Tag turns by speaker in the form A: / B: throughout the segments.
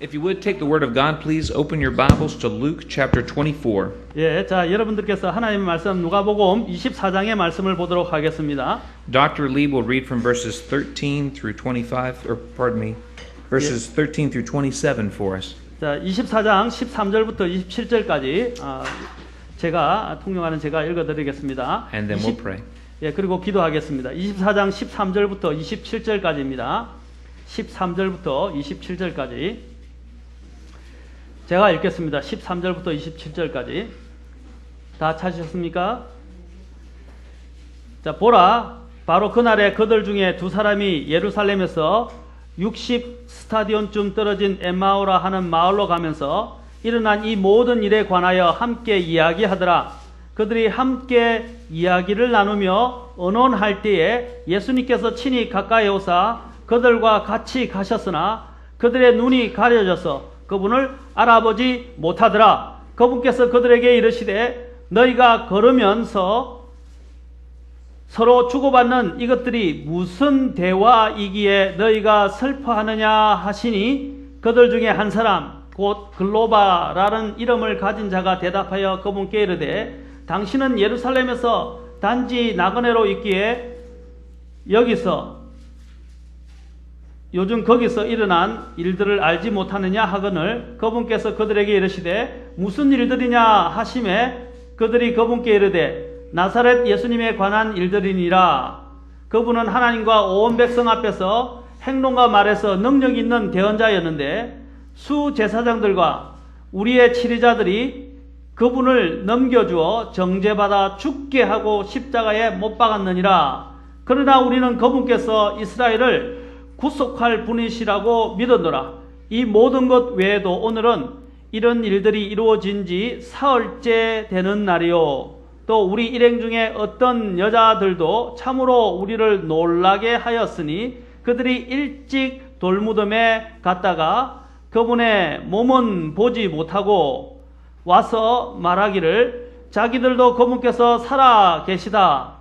A: If you would take the word of God, please open your Bibles to Luke chapter 24.
B: 예, 자 여러분들께서 하나님의 말씀 누가복음 24장의 말씀을 보도록 하겠습니다.
A: Dr. Lee will read from verses 13 through 25, or pardon me, verses 13 through 27 for us.
B: 자 24장 13절부터 27절까지 제가 통역하는 제가 읽어드리겠습니다.
A: And then we'll pray.
B: 예, 그리고 기도하겠습니다. 24장 13절부터 27절까지입니다. 13절부터 27절까지. 제가 읽겠습니다. 13절부터 27절까지. 다 찾으셨습니까? 자, 보라, 바로 그날에 그들 중에 두 사람이 예루살렘에서 60 스타디온쯤 떨어진 엠마오라 하는 마을로 가면서 일어난 이 모든 일에 관하여 함께 이야기하더라. 그들이 함께 이야기를 나누며 언언할 때에 예수님께서 친히 가까이 오사 그들과 같이 가셨으나 그들의 눈이 가려져서 그분을 알아보지 못하더라. 그분께서 그들에게 이르시되 너희가 걸으면서 서로 주고받는 이것들이 무슨 대화이기에 너희가 슬퍼하느냐 하시니 그들 중에 한 사람 곧 글로바라는 이름을 가진 자가 대답하여 그분께 이르되 당신은 예루살렘에서 단지 나그네로 있기에 요즘 거기서 일어난 일들을 알지 못하느냐 하거늘 그분께서 그들에게 이르시되 무슨 일들이냐 하심에 그들이 그분께 이르되 나사렛 예수님에 관한 일들이니라. 그분은 하나님과 온 백성 앞에서 행동과 말에서 능력 있는 대언자였는데 수제사장들과 우리의 치리자들이 그분을 넘겨주어 정죄받아 죽게 하고 십자가에 못 박았느니라. 그러나 우리는 그분께서 이스라엘을 구속할 분이시라고 믿었노라. 이 모든 것 외에도 오늘은 이런 일들이 이루어진 지 사흘째 되는 날이요. 또 우리 일행 중에 어떤 여자들도 참으로 우리를 놀라게 하였으니 그들이 일찍 돌무덤에 갔다가 그분의 몸은 보지 못하고 와서 말하기를 자기들도 그분께서 살아 계시다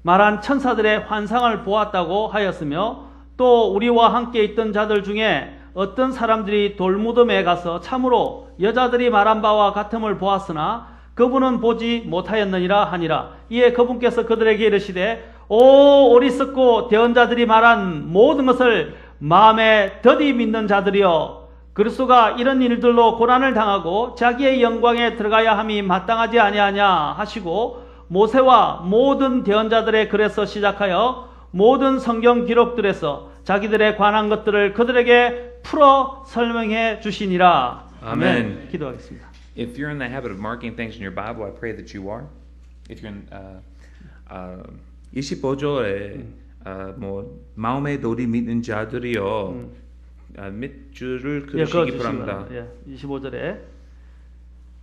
B: 말한 천사들의 환상을 보았다고 하였으며 또 우리와 함께 있던 자들 중에 어떤 사람들이 돌무덤에 가서 참으로 여자들이 말한 바와 같음을 보았으나 그분은 보지 못하였느니라 하니라. 이에 그분께서 그들에게 이르시되 오 어리석고 대언자들이 말한 모든 것을 마음에 더디 믿는 자들이여 그리스도가 이런 일들로 고난을 당하고 자기의 영광에 들어가야 함이 마땅하지 아니하냐 하시고 모세와 모든 대언자들의 글에서 시작하여 모든 성경 기록들에서 자기들에 관한 것들을 그들에게 풀어 설명해 주시니라. 아멘. 기도하겠습니다.
A: If you're in the habit of marking things in your Bible, I pray that you are. If you're in 25절에 뭐 마음에 도리 믿는 자들이여 밑줄을 그으시기 바랍니다.
B: 예, 25절에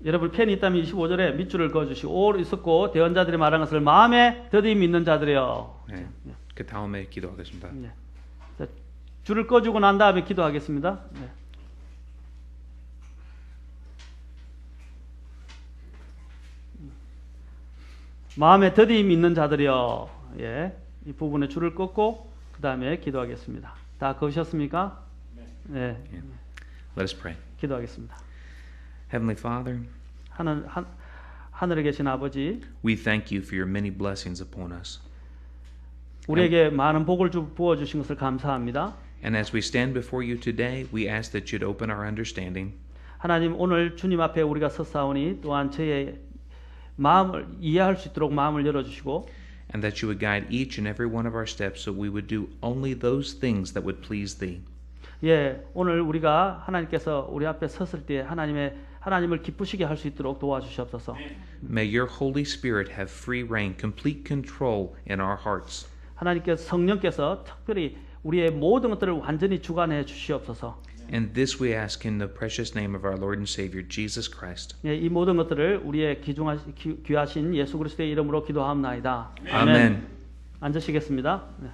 B: 여러분 펜이 있다면 25절에 밑줄을 그어주시고 오 있었고 대언자들이 말한 것을 마음에 더디 믿는 자들이여.
A: 네, 그 다음에 기도하겠습니다.
B: 네. 자, 줄을 꺼주고 난 다음에 기도하겠습니다. 네. 마음에 더디 믿는 자들이여. 예, 이 부분에 줄을 끊고 그 다음에 기도하겠습니다. 다 그으셨습니까? 네.
A: Yeah. Let us pray.
B: 기도하겠습니다.
A: Heavenly Father,
B: 하늘에 계신 아버지,
A: we thank you for your many blessings upon us.
B: 우리에게 많은 복을 부어 주신 것을 감사합니다.
A: And as we stand before you today, we ask that you'd open our understanding.
B: 하나님 오늘 주님 앞에 우리가 섰사오니 또한 저의 마음을 이해할 수 있도록 마음을 열어주시고
A: And that you would guide each and every one of our steps so we would do only those things that would please thee.
B: 예, 오늘 우리가 하나님께서 우리 앞에 섰을 때 하나님을 기쁘시게 할 수 있도록 도와주시옵소서.
A: May your Holy Spirit have free reign, complete control in our hearts.
B: 하나님께서 성령께서 특별히 우리의 모든 것들을 완전히 주관해 주시옵소서.
A: And this we ask in the precious name of our Lord and Savior Jesus Christ.
B: 예, 이 모든 것들을 우리의 귀하신 예수 그리스도의 이름으로 기도하옵나이다.
A: 아멘.
B: 앉으시겠습니다. 네.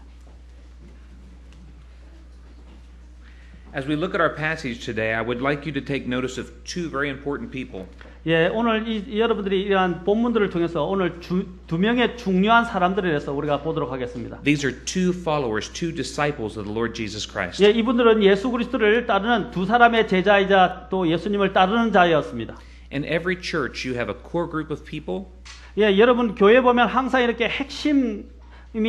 A: As we look at our passage today, I would like you to take notice of two very important people.
B: 예, 오늘 여러분들이 이러한 본문들을 통해서 오늘 두 명의 중요한 사람들에 대해서 우리가 보도록 하겠습니다.
A: These are two followers, two disciples of the Lord Jesus Christ.
B: 예, 이분들은 예수 그리스도를 따르는 두 사람의 제자이자 또 예수님을 따르는 자였습니다.
A: In every church, you have a core group of people,
B: 예, 여러분 교회 보면 항상 이렇게 핵심이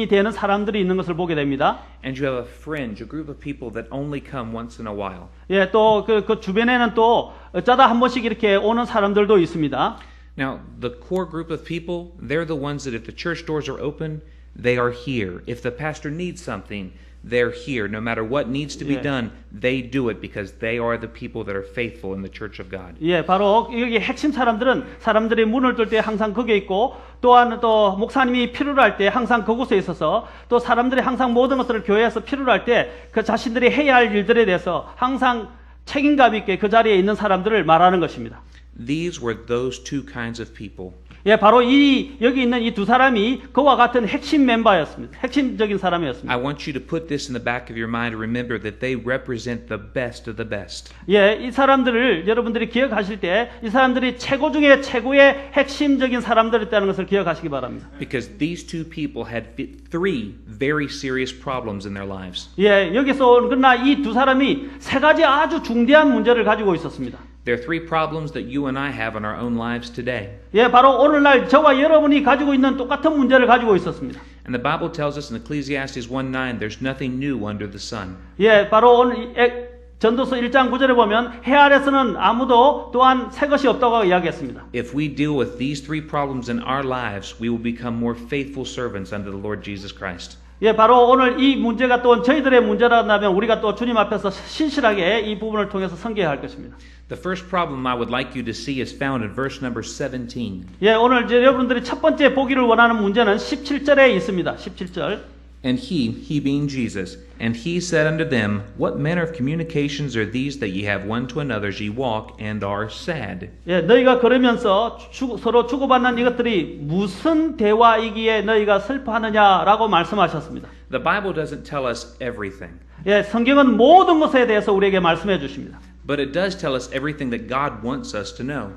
B: 되는 사람들이 있는 것을 보게 됩니다.
A: and you have a fringe, a group of people that only come once in a while.
B: 예, 또 그 주변에는 또 어쩌다 한 번씩 이렇게 오는 사람들도 있습니다.
A: Now, the core group of people, they're the ones that if the church doors are open, they are here. If the pastor needs something, they're here. No matter what needs to be
B: Yeah.
A: done, they do it because they are the people that are faithful in the church of God.
B: 예, 바로 여기 핵심 사람들은 사람들이 문을 뜰 때 항상 거기에 있고 또한 또 목사님이 필요로 할 때 항상 그곳에 있어서 또 사람들이 항상 모든 것들을 교회에서 필요로 할 때 그 자신들이 해야 할 일들에 대해서 항상 책임감 있게 그 자리에 있는 사람들을 말하는 것입니다.
A: These were those two kinds of people.
B: 예, 바로 여기 있는 이 두 사람이 그와 같은 핵심 멤버였습니다. 핵심적인 사람이었습니다.
A: I want you to put this in the back of your mind and remember that they represent the best of the best.
B: 예, 이 사람들을 여러분들이 기억하실 때 이 사람들이 최고 중에 최고의 핵심적인 사람들이었다는 것을 기억하시기 바랍니다.
A: Because these two people had three very serious problems in their lives.
B: 예, 여기서 그러나 이 두 사람이 세 가지 아주 중대한 문제를 가지고 있었습니다.
A: There are three problems that you and I have in our own lives today.
B: 예, 바로 오늘날 저와 여러분이 가지고 있는 똑같은 문제를 가지고 있었습니다.
A: And the Bible tells us in Ecclesiastes 1:9, there's nothing new under the sun.
B: 예, 바로 오늘 전도서 1장 9절에 보면 해 아래서는 아무도 또한 새 것이 없다고 이야기했습니다.
A: If we deal with these three problems in our lives, we will become more faithful servants unto the Lord Jesus Christ.
B: 예, 바로 오늘 이 문제가 또 저희들의 문제라면 우리가 또 주님 앞에서 신실하게 이 부분을 통해서 섬겨야 할 것입니다.
A: The first problem I would like you to see is found in verse number 17.
B: 예, 오늘 여러분들이 첫 번째 보기를 원하는 문제는 17절에 있습니다. 17절.
A: And he being Jesus, and he said unto them, What manner of communications are these that ye have one to another as ye walk, and are sad?
B: 예, 너희가 걸으면서 서로 주고받는 이것들이 무슨 대화이기에 너희가 슬퍼하느냐라고 말씀하셨습니다.
A: The Bible doesn't tell us everything,
B: 예, 성경은 모든 것에 대해서 우리에게 말씀해 주십니다.
A: but it does tell us everything that God wants us to know.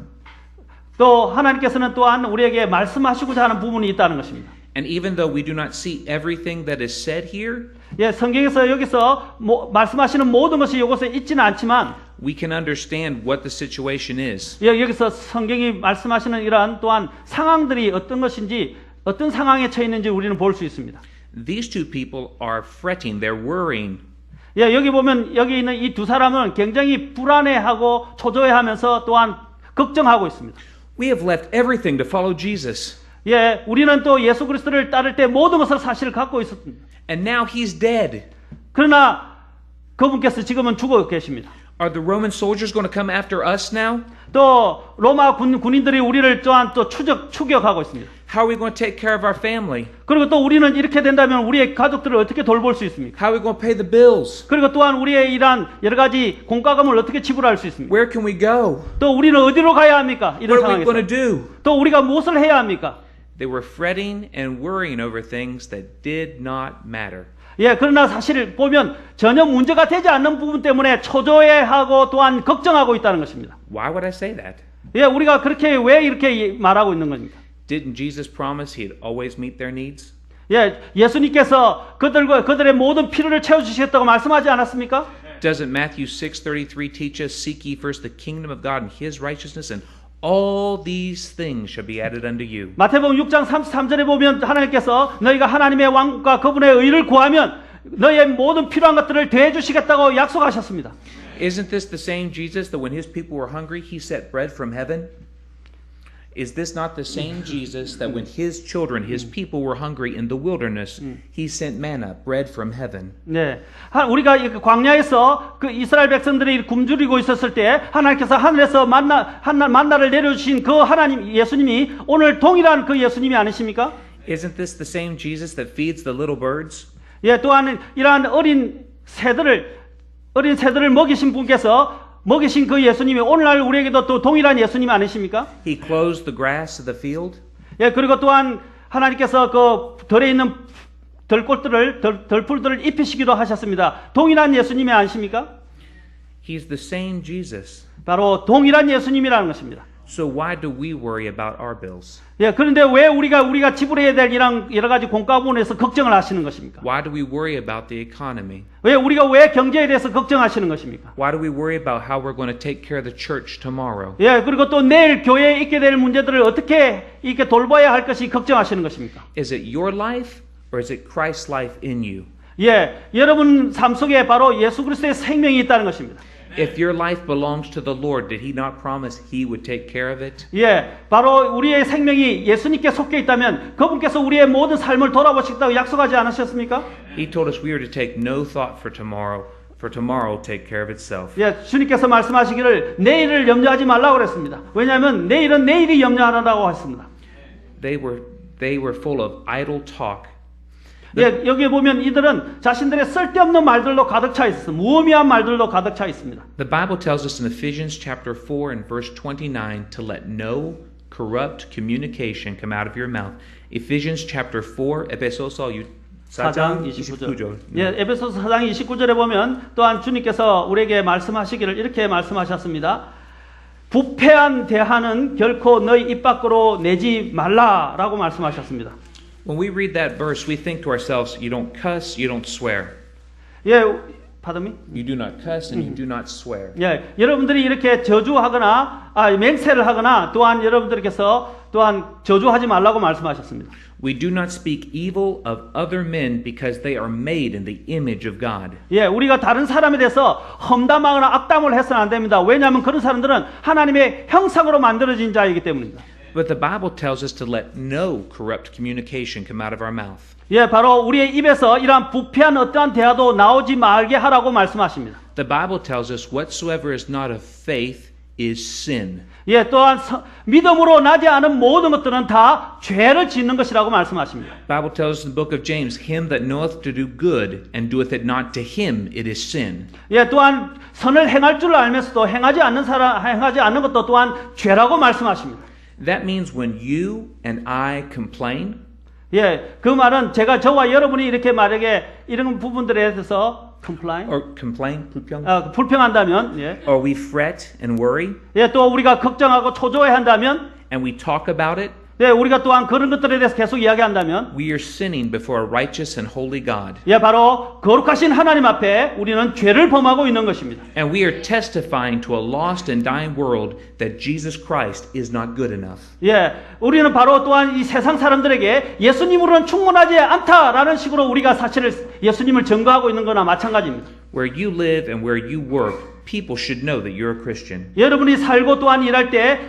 B: 또 하나님께서는 또한 우리에게 말씀하시고자 하는 부분이 있다는 것입니다.
A: And even though we do not see everything that is said here,
B: 예, 성경에서 여기서 말씀하시는 모든 것이 이곳에 있지는 않지만
A: we can understand what the situation is.
B: 예, 여기서 성경이 말씀하시는 이러한 또한 상황들이 어떤 것인지 어떤 상황에 처해 있는지 우리는 볼 수 있습니다.
A: These two people are fretting, they're worrying.
B: 예, 여기 보면 여기 있는 이 두 사람은 굉장히 불안해하고 초조해하면서 또한 걱정하고 있습니다.
A: We have left everything to follow Jesus.
B: 예, 우리는 또 예수 그리스도를 따를 때 모든 것을 사실 갖고 있었습니다.
A: And now he's dead.
B: 그러나 그분께서 지금은 죽어 계십니다.
A: Are the Roman soldiers going to come after us now?
B: 또 로마 군인들이 우리를 또한 또 추격하고 있습니다.
A: How are we going to take care of our family?
B: 그리고 또 우리는 이렇게 된다면 우리의 가족들을 어떻게 돌볼 수 있습니까?
A: How are we going to pay the bills?
B: 그리고 또한 우리의 이러한 여러 가지 공과금을 어떻게 지불할 수 있습니까?
A: Where can we go?
B: 또 우리는 어디로 가야 합니까? 이런
A: What are we going to
B: 상황에서
A: do?
B: 또 우리가 무엇을 해야 합니까?
A: They were fretting and worrying over things that did not matter.
B: 예, 그러나 사실 보면 전혀 문제가 되지 않는 부분 때문에 초조해하고 또한 걱정하고 있다는 것입니다.
A: Why would I say that?
B: 예, 우리가 그렇게 왜 이렇게 말하고 있는 겁니까?
A: Didn't Jesus promise he'd always meet their needs?
B: 예, 예수님께서 그들의 모든 필요를 채워주시겠다고 말씀하지 않았습니까?
A: Doesn't Matthew 6:33 teach us, Seek ye first the kingdom of God and his righteousness, and all these things shall be added unto you.
B: 마태복음 6장 33절에 보면 하나님께서 너희가 하나님의 왕국과 그분의 의를 구하면 너희의 모든 필요한 것들을 더해 주시겠다고 약속하셨습니다.
A: Isn't this the same Jesus that when his people were hungry, he sent bread from heaven? Is this not the same Jesus that when his children, his people were hungry in the wilderness, he sent manna, bread from heaven?
B: 네, 우리가 광야에서 그 이스라엘 백성들이 굶주리고 있었을 때 하나님께서 하늘에서 만나를 내려주신 그 하나님 예수님이 오늘 동일한 그 예수님이 아니십니까?
A: Isn't this the same Jesus that feeds the little birds?
B: 예, 또한 이러한 어린 새들을 먹이신 분께서 먹이신 그 예수님이 오늘날 우리에게도 또 동일한 예수님 아니십니까?
A: He clothes the grass of the field.
B: 예, 그리고 또한 하나님께서 그 들에 있는 덜풀들을 입히시기도 하셨습니다. 동일한 예수님이 아니십니까?
A: He's the same Jesus.
B: 바로 동일한 예수님이라는 것입니다.
A: So why do we worry about our bills?
B: 예, 그런데 왜 우리가 지불해야 될 이런 여러 가지 공과 부분에서 걱정을 하시는 것입니까?
A: Why do we worry about the economy?
B: 우리가 왜 경제에 대해서 걱정하시는 것입니까?
A: Why do we worry about how we're going to take care of the church tomorrow?
B: 예, 그리고 또 내일 교회에 있게 될 문제들을 어떻게 이렇게 돌봐야 할 것이 걱정하시는 것입니까?
A: Is it your life or is it Christ's life in you?
B: 예, 여러분 삶 속에 바로 예수 그리스도의 생명이 있다는 것입니다.
A: If your life belongs to the Lord, did He not promise He would take care of it?
B: 예, 바로 우리의 생명이 예수님께 속해 있다면 그분께서 우리의 모든 삶을 돌아보시겠다고 약속하지 않으셨습니까?
A: He told us we are to take no thought for tomorrow will take care of itself.
B: 예, 주님께서 말씀하시기를 내일을 염려하지 말라고 그랬습니다. 왜냐하면 내일은 내일이 염려하라고 했습니다.
A: They were full of idle talk.
B: 예, 여기 보면 이들은 자신들의 쓸데없는 말들로 가득 차 있었습니다. 무의미한 말들로 가득 차 있습니다.
A: The Bible tells us in Ephesians chapter 4 and verse 29 to let no corrupt communication come out of your mouth. Ephesians chapter 4, 에베소서 4장 29절.
B: 예, 에베소서 4장 29절에 보면 또한 주님께서 우리에게 말씀하시기를 이렇게 말씀하셨습니다. 부패한 대화는 결코 너희 입 밖으로 내지 말라라고 말씀하셨습니다.
A: When we read that verse, we think to ourselves, you don't cuss, you don't swear.
B: 예, pardon me?
A: You do not cuss and you do not swear.
B: 예, 여러분들이 이렇게 저주하거나 맹세를 하거나 또한 여러분들께서 또한 저주하지 말라고 말씀하셨습니다.
A: We do not speak evil of other men because they are made in the image of God.
B: 예, 우리가 다른 사람에 대해서 험담하거나 악담을 해서는 안 됩니다. 왜냐하면 그런 사람들은 하나님의 형상으로 만들어진 자이기 때문입니다.
A: But the Bible tells us to let no corrupt communication come out of our mouth.
B: 예, 바로 우리의 입에서 이러한 부패한 어떠한 대화도 나오지 말게 하라고 말씀하십니다.
A: The Bible tells us whatsoever is not of faith is sin.
B: 예, 또한 믿음으로 나지 않은 모든 것들은 다 죄를 짓는 것이라고 말씀하십니다.
A: The Bible tells us in the book of James, him that knoweth to do good and doeth it not, to him it is sin.
B: 예, 또한 선을 행할 줄 알면서도 행하지 않는 것도 또한 죄라고 말씀하십니다.
A: That means when you and I complain,
B: 예, 그 말은 저와 여러분이 이렇게 만약에 이런 부분들에 대해서 불평한다면, 예,
A: or we fret and worry,
B: 예, 또 우리가 걱정하고 초조해한다면,
A: and we talk about it,
B: 예, 우리가 또한 그런 것들에 대해서 계속 이야기한다면,
A: we are sinning before a righteous and holy God.
B: 예, 바로 거룩하신 하나님 앞에 우리는 죄를 범하고 있는 것입니다.
A: And we are testifying to a lost and dying world that Jesus Christ is not good enough.
B: 예, 우리는 바로 또한 이 세상 사람들에게 예수님으로는 충분하지 않다라는 식으로 우리가 사실을 예수님을 증거하고 있는 거나 마찬가지입니다.
A: Where you live and where you work, people should know that you're a Christian.
B: 여러분이 살고 또한 일할 때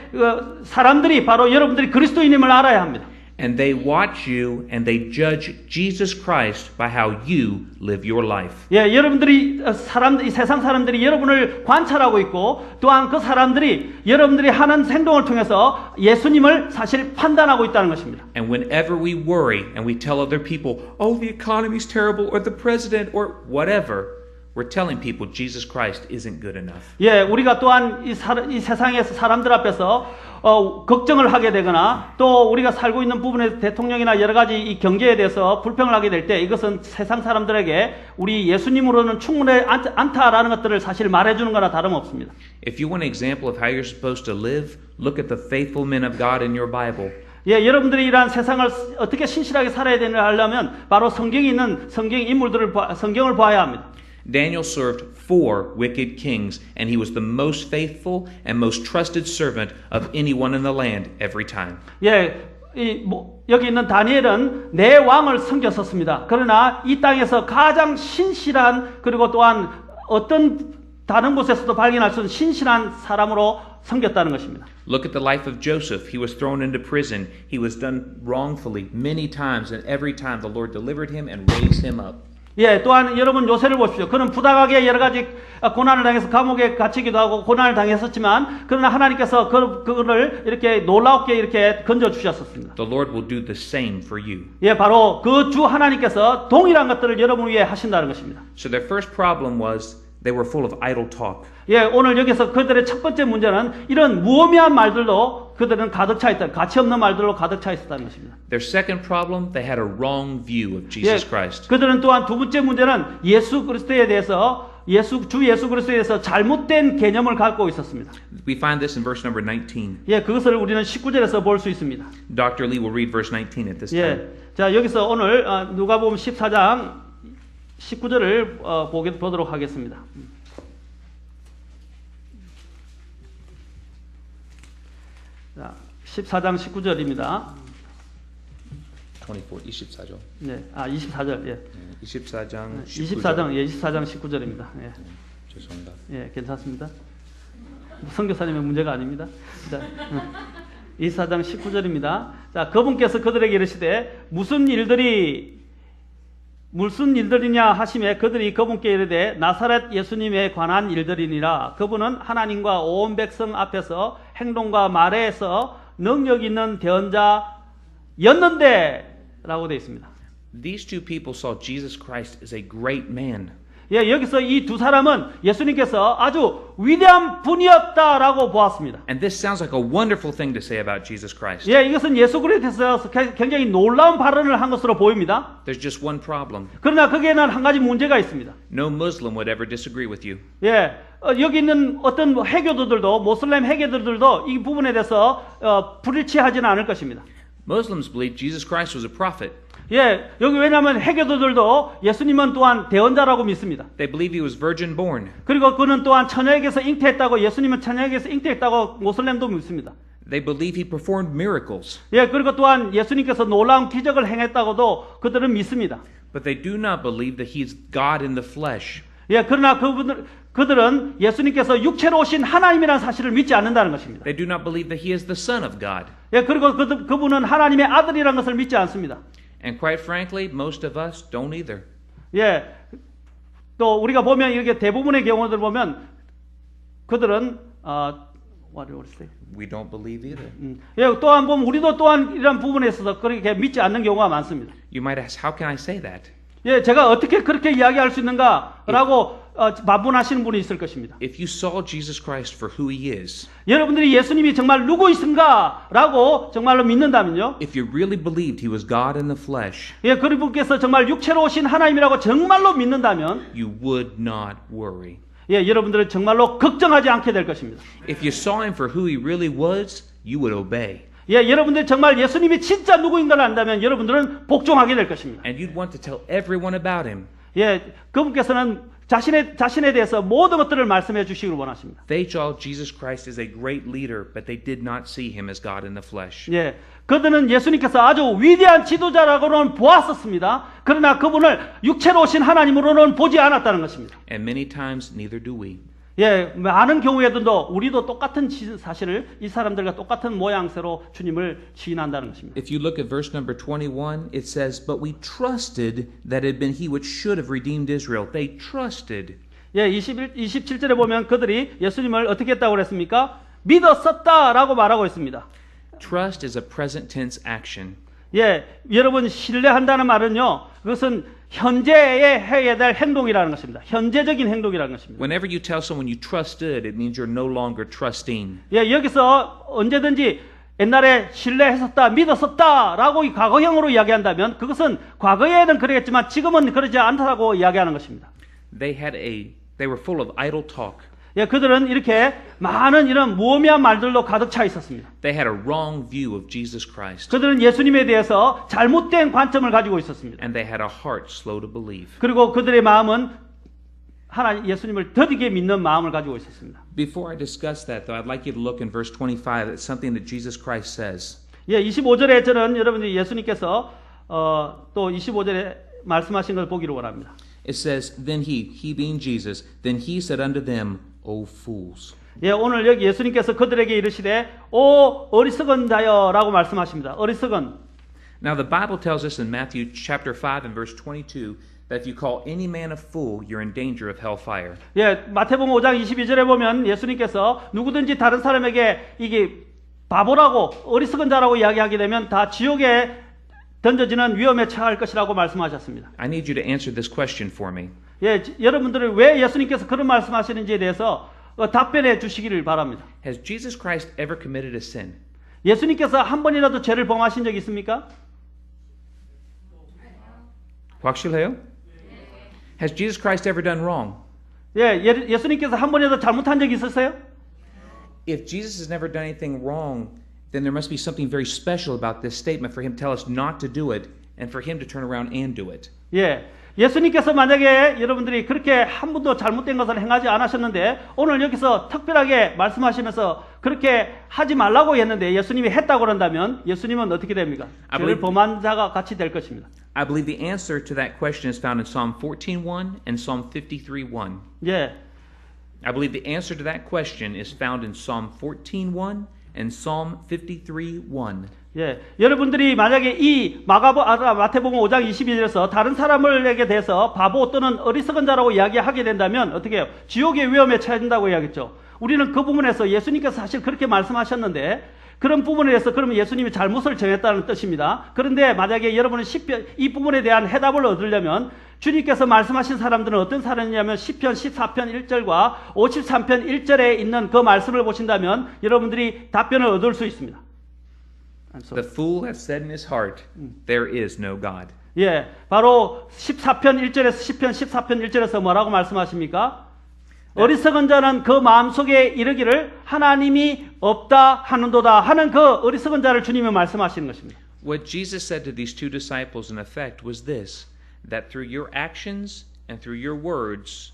B: 사람들이 바로 여러분들이 그리스도인임을 알아야 합니다.
A: And they watch you and they judge Jesus Christ by how you live your life.
B: 예, 여러분들이 이 세상 사람들이 여러분을 관찰하고 있고 또한 그 사람들이 여러분들이 하는 행동을 통해서 예수님을 사실 판단하고 있다는 것입니다.
A: And whenever we worry and we tell other people, "Oh, the economy's terrible," or the president, or whatever, we're telling people Jesus Christ isn't good enough.
B: 예, 우리가 또한 이 세상에서 사람들 앞에서 걱정을 하게 되거나 또 우리가 살고 있는 부분에서 대통령이나 여러 가지 이 경제에 대해서 불평을 하게 될 때 이것은 세상 사람들에게 우리 예수님으로는 충분히 않다라는 것들을 사실 말해주는 거나 다름없습니다.
A: If you want an example of how you're supposed to live, look at the faithful men of God in your Bible.
B: 예, 여러분들이 이러한 세상을 어떻게 신실하게 살아야 되는지 하려면 바로 성경에 있는 성경을 봐야 합니다.
A: Daniel served 4 wicked kings, and he was the most faithful and most trusted servant of anyone in the land every time.
B: 예, 여기 있는 다니엘은 4왕을 섬겼었습니다. 그러나 이 땅에서 가장 신실한 그리고 또한 어떤 다른 곳에서도 발견할 수 없는 신실한 사람으로 섬겼다는 것입니다.
A: Look at the life of Joseph. He was thrown into prison. He was done wrongfully many times, and every time the Lord delivered him and raised him up.
B: 예, 또한 여러분 요새를 보십시오. 그는 부당하게 여러 가지 고난을 당해서 감옥에 갇히기도 하고 고난을 당했었지만 그러나 하나님께서 그거를 이렇게 놀랍게 이렇게 건져 주셨었습니다.
A: The Lord will do the same for you.
B: 예, 바로 그 주 하나님께서 동일한 것들을 여러분 위해 하신다는 것입니다.
A: So their first problem was They were full of idle talk.
B: 예, 오늘 여기서 그들의 첫 번째 문제는 이런 무의미한 말들로 그들은 가득 차 있다. 가치 없는 말들로 가득 차 있었다는 것입니다.
A: Their second problem, they had a wrong view of Jesus Christ.
B: 그들은 또한 두 번째 문제는 예수 그리스도에 대해서 주 예수 그리스도에 대해서 잘못된 개념을 갖고 있었습니다.
A: We find this in verse number 19.
B: 예, 그것을 우리는 19절에서 볼 수 있습니다.
A: Dr. Lee will read verse 19 at this time.
B: 예, 자 여기서 오늘 누가복음 14장 19절을 보도록 하겠습니다. 자, 14장 19절입니다.
A: 24죠.
B: 네, 24절. 예.
A: 24장
B: 24장 19절입니다. 예.
A: 죄송합니다.
B: 예, 괜찮습니다. 선교사님의 문제가 아닙니다. 자, 24장 19절입니다. 자, 그분께서 그들에게 이르시되 무슨 일들이냐 하시매 그들이 그분께 이르되 나사렛 예수님에 관한 일들이니라. 그분은 하나님과 온 백성 앞에서 행동과 말에서 능력 있는 대언자였는데 라고 되어 있습니다.
A: These two people saw Jesus Christ as a great man.
B: 예, 여기서 이 두 사람은 예수님께서 아주 위대한 분이었다라고 보았습니다.
A: And this sounds like a wonderful thing to say about Jesus Christ.
B: 예, 이것은 예수 그리스도에서 굉장히 놀라운 발언을 한 것으로 보입니다.
A: There's just one problem.
B: 그러나 거기에는 한 가지 문제가 있습니다.
A: No Muslim would ever disagree with you.
B: 예, 여기 있는 어떤 해교도들도 모슬렘 해교도들도 이 부분에 대해서 불일치하지는 않을 것입니다.
A: Muslims believe Jesus Christ was a prophet.
B: 예, 여기 왜냐하면 해교도들도 예수님은 또한 대언자라고 믿습니다.
A: They believe he was virgin born.
B: 그리고 그는 또한 처녀에게서 잉태했다고 예수님은 처녀에게서 잉태했다고 모슬렘도 믿습니다.
A: They believe he performed miracles.
B: 예, 그리고 또한 예수님께서 놀라운 기적을 행했다고도 그들은 믿습니다.
A: But they do not believe that he is God in the flesh.
B: 예, 그러나 그들은 예수님께서 육체로 오신 하나님이라는 사실을 믿지 않는다는 것입니다.
A: They do not believe that he is the Son of God.
B: 예, 그리고 그분은 하나님의 아들이라는 것을 믿지 않습니다.
A: And quite frankly, most of us don't either.
B: 예, 또 우리가 보면 이렇게 대부분의 경우들 보면 그들은 what do you say?
A: We don't believe either.
B: 예, 또한 보면 우리도 또한 이런 부분에 있어서 그렇게 믿지 않는 경우가 많습니다.
A: You might ask, how can I say that?
B: 예, 제가 어떻게 그렇게 이야기할 수 있는가라고 반문하시는 분이 있을 것입니다.
A: If you saw Jesus Christ for who he is,
B: 여러분들이 예수님이 정말 누구이신가라고 정말로 믿는다면요.
A: if you really believed he was God in the flesh,
B: 예, 그분께서 정말 육체로 오신 하나님이라고 정말로 믿는다면
A: you would not worry.
B: 예, 여러분들은 정말로 걱정하지 않게 될 것입니다.
A: If you saw him for who he really was, you would obey.
B: 예, 여러분들 정말 예수님이 진짜 누구인가를 안다면 여러분들은 복종하게 될 것입니다.
A: And you'd want to tell everyone about him.
B: 예, 그분께서는 자신에 대해서 모든 것들을 말씀해 주시기를 원하십니다.
A: They saw Jesus Christ as a great leader, but they did not see him as God in the flesh.
B: 예, 그들은 예수님께서 아주 위대한 지도자라고는 보았었습니다. 그러나 그분을 육체로 오신 하나님으로는 보지 않았다는 것입니다.
A: And many times, neither do we.
B: 예, 많은 경우에도 우리도 똑같은 사실을 이 사람들과 똑같은 모양새로 주님을 시인한다는 것입니다.
A: If you look at verse number 21, it says, But we trusted that it had been he which should have redeemed Israel. They trusted.
B: 예, 27절에 보면 그들이 예수님을 어떻게 했다고 그랬습니까? 믿었었다라고 말하고 있습니다.
A: Trust is a present tense action.
B: 예, 여러분 신뢰한다는 말은요, 그것은 현재에 해야 될 행동이라는 것입니다. 현재적인 행동이라는 것입니다.
A: Whenever you tell someone you trusted, it means you're no longer trusting.
B: 예, 여기서 언제든지 옛날에 신뢰했었다, 믿었었다라고 과거형으로 이야기한다면 그것은 과거에는 그랬지만 지금은 그러지 않다라고 이야기하는 것입니다.
A: They were full of idle talk.
B: 예, 그들은 이렇게 많은 이런 무의미한 말들로 가득 차 있었습니다.
A: They had a wrong view of Jesus Christ.
B: 그들은 예수님에 대해서 잘못된 관점을 가지고 있었습니다.
A: And they had a heart slow to believe.
B: 그리고 그들의 마음은 예수님을 더디게 믿는 마음을 가지고 있었습니다.
A: Before I discuss that, though, I'd like you to look in verse 25 at something that Jesus Christ says.
B: 예, 25절에 저는 여러분들이 예수님께서 또 25절에 말씀하신 걸 보기를 원합니다.
A: It says, Then he being Jesus, then he said unto them, O fools.
B: 예, 오늘 여기 예수님께서 그들에게 이르시되 오 어리석은 자여라고 말씀하십니다. 어리석은.
A: Now the Bible tells us in Matthew chapter 5 and verse 22 that if you call any man a fool, you're in danger of hellfire.
B: 예, 마태복음 5장 22절에 보면 예수님께서 누구든지 다른 사람에게 이게 바보라고 어리석은 자라고 이야기하게 되면 다 지옥에 던져지는 위험에 처할 것이라고 말씀하셨습니다.
A: I need you to answer this question for me.
B: 예, 여러분들은 왜 예수님께서 그런 말씀하시는지에 대해서 답변해 주시기를 바랍니다.
A: Has Jesus Christ ever committed a sin?
B: 예수님께서 한 번이라도 죄를 범하신 적 있습니까?
A: 확실해요? Has Jesus Christ ever done wrong?
B: 예, 예수님께서 한 번이라도 잘못한 적 있으세요?
A: If Jesus has never done anything wrong, then there must be something very special about this statement for him to tell us not to do it and for him to turn around and do it.
B: 예. 예수님께서 만약에 여러분들이 그렇게 한 번도 잘못된 것을 행하지 않으셨는데 오늘 여기서 특별하게 말씀하시면서 그렇게 하지 말라고 했는데 예수님이 했다고 그런다면 예수님은 어떻게 됩니까? 죄를 범한 자가 같이 될 것입니다.
A: I believe the answer to that question is found in Psalm 14:1 and Psalm 53:1.
B: 예.
A: I believe the answer to that question is found in Psalm 14:1 and Psalm 53:1.
B: 예, 여러분들이 만약에 이 마태복음 5장 22절에서 다른 사람에게 대해서 바보 또는 어리석은 자라고 이야기하게 된다면 어떻게 해요? 지옥의 위험에 처해진다고 이야기했죠. 우리는 그 부분에서 예수님께서 사실 그렇게 말씀하셨는데 그런 부분에 대해서 그러면 예수님이 잘못을 정했다는 뜻입니다. 그런데 만약에 여러분은 시편 이 부분에 대한 해답을 얻으려면 주님께서 말씀하신 사람들은 어떤 사람이냐면 시편 14편 1절과 53편 1절에 있는 그 말씀을 보신다면 여러분들이 답변을 얻을 수 있습니다.
A: The fool has said in his heart, there is no God.
B: 예, 바로 14편 1절에서 시편 14편 1절에서 뭐라고 말씀하십니까? 어리석은 자는 그 마음속에 이르기를 하나님이 없다 하는도다 하는 그 어리석은 자를 주님이 말씀하시는 것입니다.
A: What Jesus said to these two disciples in effect was this, that through your actions and through your words,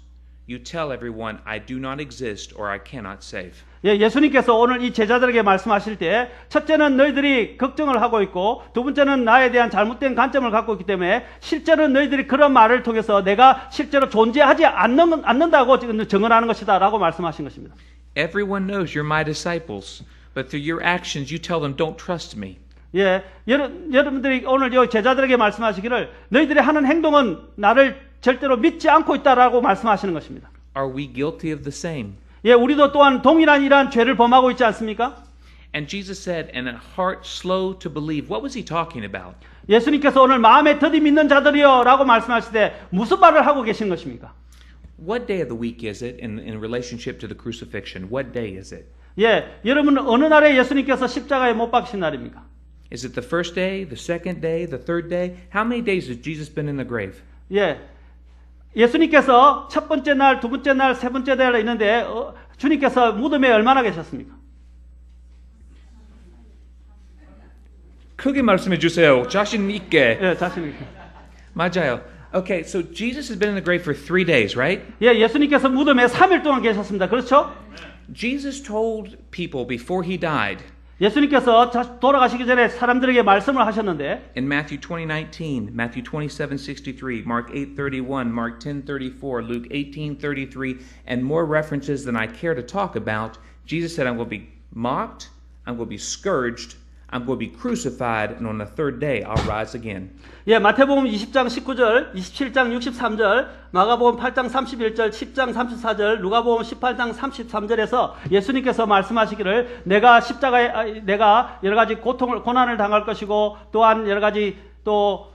A: you tell everyone, I do not exist or I cannot save.
B: 예, 예수님께서 오늘 이 제자들에게 말씀하실 때 첫째는 너희들이 걱정을 하고 있고 두 번째는 나에 대한 잘못된 관점을 갖고 있기 때문에 실제로는 너희들이 그런 말을 통해서 내가 실제로 존재하지 않는다고 지금 증언하는 것이다 라고 말씀하신 것입니다.
A: Everyone knows you're my disciples, but through your actions you tell them, don't trust me.
B: 예, 여러분들이 오늘 이 제자들에게 말씀하시기를 너희들이 하는 행동은 나를 절대로 믿지 않고 있다라고 말씀하시는 것입니다.
A: Are we guilty of the same?
B: 예, 우리도 또한 동일한 이러한 죄를 범하고 있지 않습니까?
A: And Jesus said, and a heart slow to believe. What was he talking about?
B: 예수님께서 오늘 마음에 더디 믿는 자들이여 라고 말씀하실 때 무슨 말을 하고 계신 것입니까?
A: What day of the week is it in relationship to the crucifixion? What day is it?
B: 예, 여러분 어느 날에 예수님께서 십자가에 못 박히신 날입니까?
A: Is it the first day, the second day, the third day? How many days has Jesus been in the grave?
B: 예, 예수님께서 첫 번째 날, 두 번째 날, 세 번째 날 있는데 주님께서 무덤에 얼마나 계셨습니까?
A: 크게 말씀해 주세요. 자신 있게.
B: 예, 자신 있게.
A: 맞아요. Okay, so Jesus has been in the grave for 3 days, right?
B: 예, 예수님께서 무덤에 3일 동안 계셨습니다. 그렇죠?
A: Jesus told people before he died
B: 예수님께서 돌아가시기 전에 사람들에게 말씀을 하셨는데
A: in Matthew 20:19, Matthew 27:63, Mark 8:31, Mark 10:34, Luke 18:33, and more references than I care to talk about, Jesus said, I'm going to be mocked, I'm going to be scourged, I'm going to be crucified, and on the third day I'll rise again.
B: 예, 마태복음 20장 19절, 27장 63절, 마가복음 8장 31절, 10장 34절, 누가복음 18장 33절에서 예수님께서 말씀하시기를 내가 십자가에 내가 여러 가지 고난을 당할 것이고 또한 여러 가지 또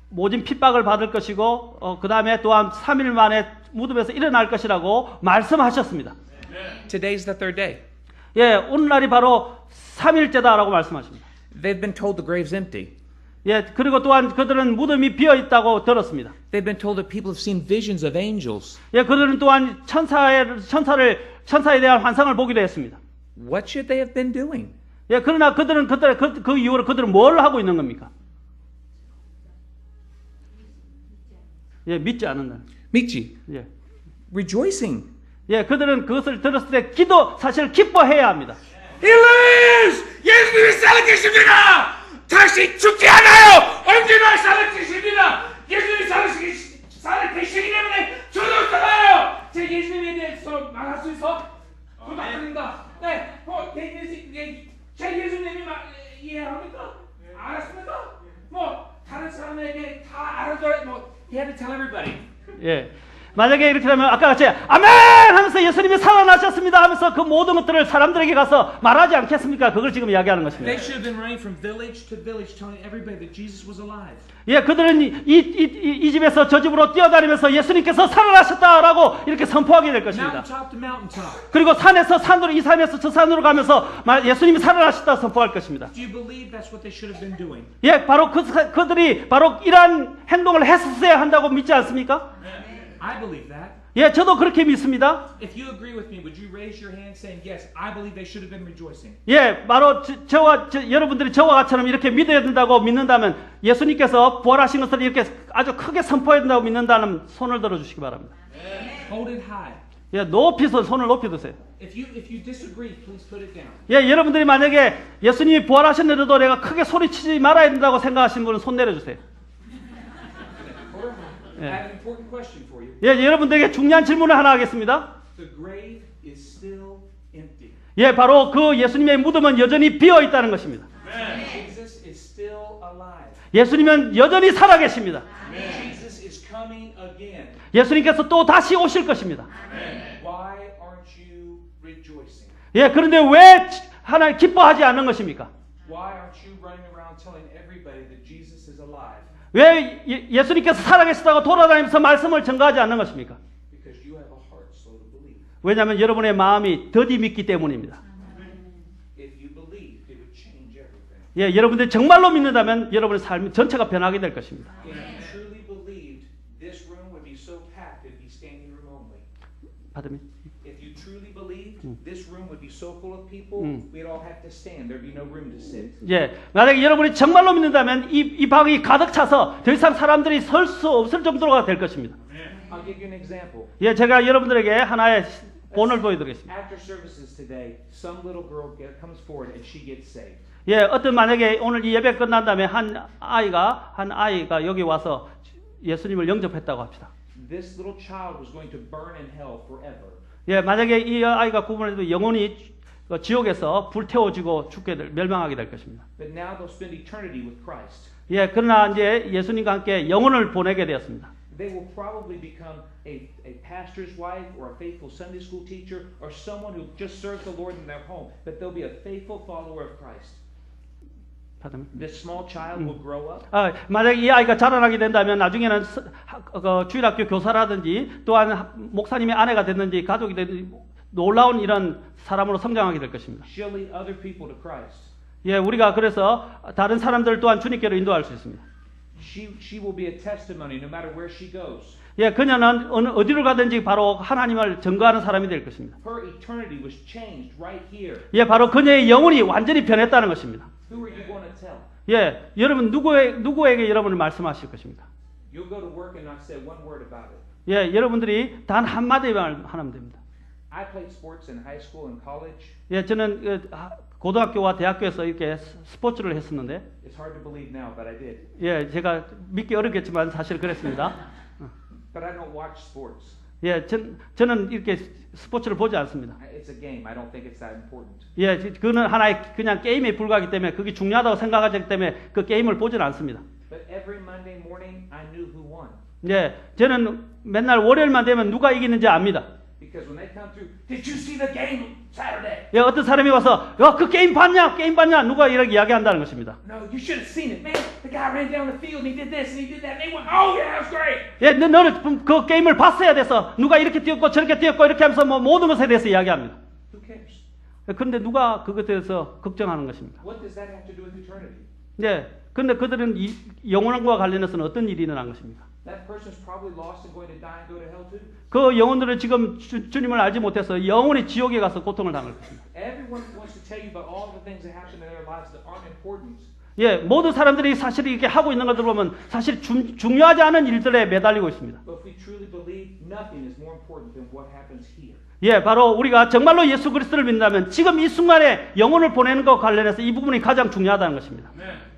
B: 모진 핍박을 받을 것이고 그다음에 또한 3일 만에 무덤에서 일어날 것이라고 말씀하셨습니다.
A: Today's the third day.
B: 예, 오늘날이 바로 3일째다라고 말씀하십니다.
A: They've been told the grave's empty.
B: 예, 그리고 또한 그들은 무덤이 비어 있다고 들었습니다.
A: They've been told that people have seen visions of angels.
B: 예, 그들은 또한 천사에 대한 환상을 보기도 했습니다.
A: What should they have been doing?
B: 예, 그러나 그들은 그 이후로 그들은 뭘 하고 있는 겁니까? 예, 믿지 않는다.
A: 믿지.
B: 예.
A: Rejoicing.
B: 예, 그들은 그것을 들었을 때 사실 기뻐해야 합니다.
A: He lives! 예수님이 살아계십니다! 다시 죽지 않아요! 언제나 살아계십니다! 예수님이 살아계시기 때문에 저도 살아요! 제 예수님에 대해서 말할 수 있어? 부탁드립니다. 네, 제 예수님이 이해합니까? 알았습니까? 다른 사람에게 다 알아줘야 he had to tell everybody.
B: 예. 만약에 이렇게 되면 아까 같이 아멘 하면서 예수님이 살아나셨습니다 하면서 그 모든 것들을 사람들에게 가서 말하지 않겠습니까? 그걸 지금 이야기하는 것입니다.
A: They should have been running from village to village telling everybody that Jesus was alive.
B: 예, 그들은 이 집에서 저 집으로 뛰어다니면서 예수님께서 살아나셨다라고 이렇게 선포하게 될 것입니다.
A: Mountaintop to mountaintop.
B: 그리고 산에서 산으로 이 산에서 저 산으로 가면서 예수님이 살아나셨다 선포할 것입니다.
A: Do you believe that's what they should have been doing?
B: 예, 바로 그들이 바로 이러한 행동을 했었어야 한다고 믿지 않습니까?
A: I believe that.
B: 예, 저도 그렇게 믿습니다.
A: If you agree with me, would you raise your hand saying, yes, I believe they should have been rejoicing?
B: 예, 바로 여러분들이 저와 같이처럼 이렇게 믿어야 된다고 믿는다면 예수님께서 부활하신 것을 이렇게 아주 크게 선포해야 된다고 믿는다는 손을 들어주시기 바랍니다.
A: Hold it high.
B: 예, 높이 손을 높이 드세요.
A: If you disagree, please put it down.
B: 예, 여러분들이 만약에 예수님이 부활하셨는데도 내가 크게 소리치지 말아야 된다고 생각하시는 분은 손 내려주세요.
A: I have an important question for you.
B: 예, 여러분들에게 중요한 질문을 하나 하겠습니다.
A: The grave is still empty.
B: 예, 바로 그 예수님의 무덤은 여전히 비어 있다는 것입니다.
A: Jesus is still alive.
B: 예수님은 여전히 살아계십니다.
A: Jesus is coming again.
B: 예수님께서 또 다시 오실 것입니다.
A: Why aren't you rejoicing?
B: 예, 그런데 왜 하나님 기뻐하지 않는 것입니까?
A: Why aren't you running around telling everybody that Jesus is alive?
B: 왜 예수님께서 살아계시다고 돌아다니면서 말씀을 전가하지 않는 것입니까?
A: Because you have a heart slow to believe.
B: 왜냐하면 여러분의 마음이 더디 믿기 때문입니다.
A: If you believed, it would change everything.
B: 예, 여러분들이 정말로 믿는다면 여러분의 삶 전체가 변하게 될 것입니다.
A: If you truly believed, this room would be so packed it'd be standing room only.
B: 받으면
A: If you truly believed, this room would be so full of people, we'd all have to stand. There'd be no room to sit.
B: 예, 만약에 여러분이 정말로 믿는다면 이 방이 가득 차서 더 이상 사람들이 설 수 없을 정도가 될 것입니다.
A: I'll give you an example.
B: 예, 제가 여러분들에게 하나의 본을 보여드리겠습니다.
A: After services today, some little girl comes forward and she gets saved.
B: 예, 어떤 만약에 오늘 이 예배 끝난 다음에 한 아이가 여기 와서 예수님을 영접했다고 합시다.
A: This little child was going to burn in hell forever.
B: 예, 만약에 이 아이가 구원해도 영원히 지옥에서 불태워지고 멸망하게 될 것입니다.
A: But now they'll spend eternity with Christ.
B: 예, 그러나 이제 예수님과 함께 영혼을 보내게 되었습니다.
A: They will probably become a pastor's wife or a faithful Sunday school teacher or someone who just serves the Lord in their home. But they'll be a faithful follower of Christ. This small child will grow up.
B: 만약에 이 아이가 자라나게 된다면 나중에는 주일학교 교사라든지 또한 목사님의 아내가 됐는지 가족이 됐는지 놀라운 이런 사람으로 성장하게 될 것입니다.
A: She'll lead other people to Christ.
B: 예, 우리가 그래서 다른 사람들 또한 주님께로 인도할 수 있습니다.
A: She will be a testimony no matter where she goes.
B: 예, 그녀는 어디로 가든지 바로 하나님을 증거하는 사람이 될 것입니다.
A: Her eternity was changed right here.
B: 예, 바로 그녀의 영혼이 완전히 변했다는 것입니다.
A: Who are you going to tell?
B: 예, 여러분 누구에게 여러분을 말씀하실 것입니까?
A: You'll go to work and not say one word about it.
B: 예, 여러분들이 단 한마디만 하면 됩니다.
A: I played sports in high school and college.
B: 예, 저는 고등학교와 대학교에서 이렇게 스포츠를 했었는데.
A: It's hard to believe now, but I did.
B: 예, 제가 믿기 어렵겠지만 사실 그랬습니다.
A: But I don't watch sports.
B: 예, 저는 이렇게 스포츠를 보지 않습니다.
A: It's a game. I don't think it's that important.
B: 예, 그는 하나의 그냥 게임에 불과하기 때문에 그게 중요하다고 생각하기 때문에 그 게임을 보지는 않습니다.
A: But every Monday morning, I knew who won.
B: 예, 저는 맨날 월요일만 되면 누가 이기는지 압니다.
A: Because when they come through, did you see the game Saturday?
B: 예, 어떤 사람이 와서 그 게임 봤냐? 게임 봤냐? 누가 이렇게 이야기한다는 것입니다.
A: No, you should have seen it, man. The guy ran down the field and he did this and he did that and they went, oh yeah, that was great.
B: 예, 너는 그 게임을 봤어야 돼서 누가 이렇게 뛰었고 저렇게 뛰었고 이렇게 하면서 뭐 모든 것에 대해서 이야기합니다.
A: Who cares?
B: 그런데 누가 그것에 대해서 걱정하는 것입니까?
A: What does that have to do with eternity?
B: 예, 그런데 그들은 영혼과 관련해서는 어떤 일이 일어난 것입니까?
A: That person's probably lost and going to die and go to hell too.
B: 그 영혼들은 지금 주님을 알지 못해서 영원히 지옥에 가서 고통을 당할 것입니다.
A: Everyone wants to tell you about all the things that happen in their lives that aren't important.
B: 예, 모든 사람들이 사실 이렇게 하고 있는 것들 보면 사실 중요하지 않은 일들에 매달리고 있습니다.
A: But if we truly believe, nothing is more important than what happens here.
B: 예, 바로 우리가 정말로 예수 그리스도를 믿는다면 지금 이 순간에 영혼을 보내는 것과 관련해서 이 부분이 가장 중요하다는 것입니다.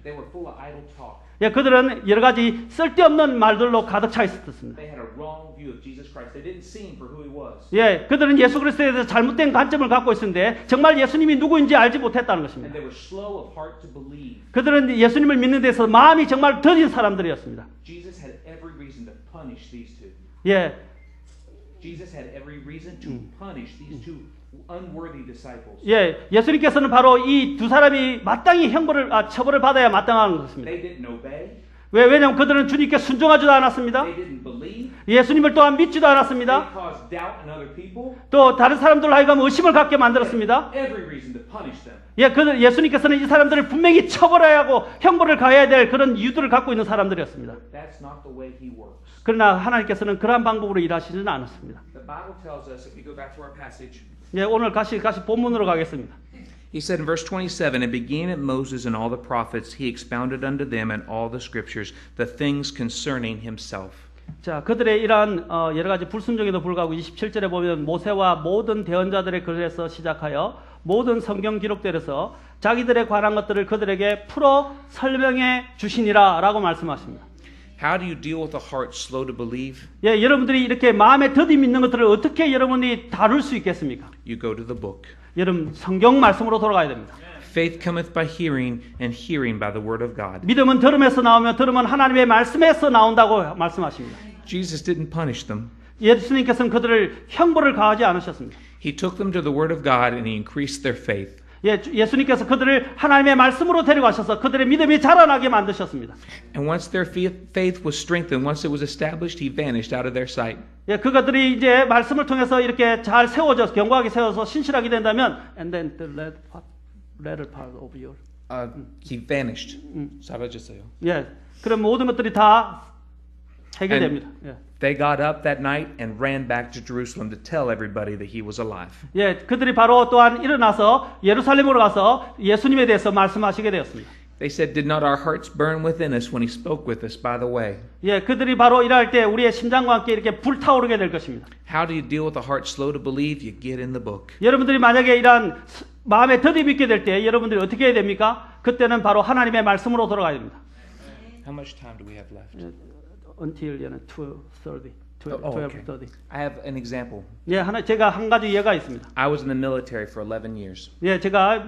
A: They were full of idle talk.
B: 예, 그들은 여러 가지 쓸데없는 말들로 가득 차 있었습니다.
A: They had a wrong view of Jesus Christ. They didn't see him for who he was.
B: 예, 그들은 예수 그리스도에 대해서 잘못된 관점을 갖고 있었는데 정말 예수님이 누구인지 알지 못했다는
A: And
B: 것입니다.
A: they were slow of heart to believe.
B: 그들은 예수님을 믿는 데서 마음이 정말 더딘 사람들이었습니다.
A: Jesus had every reason to punish these two.
B: 예,
A: Jesus had every reason to punish these two unworthy disciples.
B: 예, 예수님께서는 바로 이 두 사람이 마땅히 처벌을 받아야 마땅한 것입니다.
A: They didn't obey.
B: 왜냐하면 그들은 주님께 순종하지도 않았습니다.
A: They didn't believe.
B: 예수님을 또한 믿지도
A: They
B: 않았습니다.
A: caused doubt in other people.
B: 또 다른 사람들로 하여금 의심을 갖게 만들었습니다.
A: Every reason to punish them.
B: 예, 예수님께서는 이 사람들을 분명히 처벌해야 하고 형벌을 가해야 될 그런 이유들을 갖고 있는 사람들이었습니다.
A: That's not the way he works.
B: 그러나 하나님께서는 그러한 방법으로 일하시지는 않았습니다.
A: The Bible tells us, if we go back to our passage,
B: 예, 오늘 다시 본문으로 가겠습니다.
A: he said in verse 27, and beginning at Moses and all the prophets, he expounded unto them in all the scriptures the things concerning himself.
B: 자, 그들의 이러한 여러 가지 불순종에도 불구하고 27절에 보면 모세와 모든 대언자들의 글에서 시작하여 모든 성경 기록들에서 자기들에 관한 것들을 그들에게 풀어 설명해 주시니라라고 말씀하십니다.
A: How do you deal with a heart slow to believe?
B: 예, 여러분들이 이렇게 마음에 더디 믿는 것들을 어떻게 여러분이 다룰 수 있겠습니까?
A: You go to the book.
B: 여러분 성경 말씀으로 돌아가야 됩니다.
A: Faith cometh by hearing, and hearing by the word of God.
B: 믿음은 들음에서 나오며 들음은 하나님의 말씀에서 나온다고 말씀하십니다.
A: Jesus didn't punish them.
B: 예수님께서는 그들을 형벌을 가하지 않으셨습니다.
A: He took them to the word of God and he increased their faith.
B: 예, 예수님께서 그들을 하나님의 말씀으로 데려가셔서 그들의 믿음이 자라나게 만드셨습니다.
A: And once their faith was strengthened, once it was established, he vanished out of their sight.
B: 예, 그것들이 이제 말씀을 통해서 이렇게 잘 세워져서 견고하게 세워서 신실하게 된다면, and then the latter part of your,
A: He vanished. 사라졌어요.
B: 예, 그런 모든 것들이 다 해결됩니다. 예.
A: They got up that night and ran back to Jerusalem to tell everybody that he was alive.
B: 예, 그들이 바로 또한 일어나서 예루살렘으로 가서 예수님에 대해서 말씀하시게 되었습니다.
A: They said, "Did not our hearts burn within us when he spoke with us by the way?"
B: 예, 그들이 바로 일할 때 우리의 심장과 함께 이렇게 불타오르게 될 것입니다.
A: How do you deal with a heart slow to believe? You get in the book.
B: 여러분들이 만약에 이러한 마음에 더디 믿게 될 때 여러분들이 어떻게 해야 됩니까? 그때는 바로 하나님의 말씀으로 돌아가야 됩니다.
A: How much time do we have left?
B: Until 12:30.
A: Okay. I have an example.
B: 예, 제가 한 가지 예가 있습니다.
A: I was in the military for 11 years.
B: 예, 제가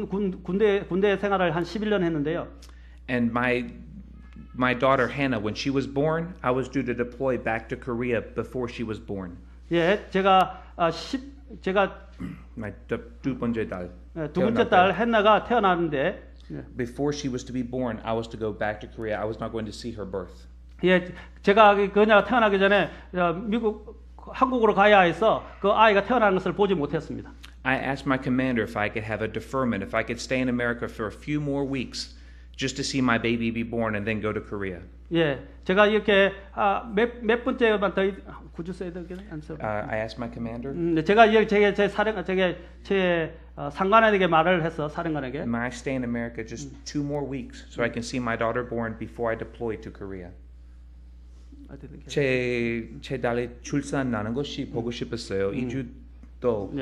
B: 군대 생활을 한 11년 했는데요.
A: And my daughter Hannah, when she was born, I was due to deploy back to Korea before she was born.
B: 예, 제가
A: My 두 번째 딸.
B: 두 번째 딸 헨나가 태어났는데
A: Before she was to be born, I was to go back to Korea. I was not going to see her birth.
B: 예, 제가 그녀가 태어나기 전에 한국으로 가야 해서 그 아이가 태어나는 것을 보지 못했습니다.
A: I asked my commander if I could have a deferment, if I could stay in America for a few more weeks just to see my baby be born and then go to Korea.
B: 예, 제가 이렇게 몇 번째만 더 could you say that again?
A: I asked my commander.
B: 제가 제 상관에게 말을 해서 사령관에게
A: May I stay in America just 2 more weeks so I can see my daughter born before I deploy to Korea? 제 딸이 출산 나는 것이 보고 싶었어요. 2주 또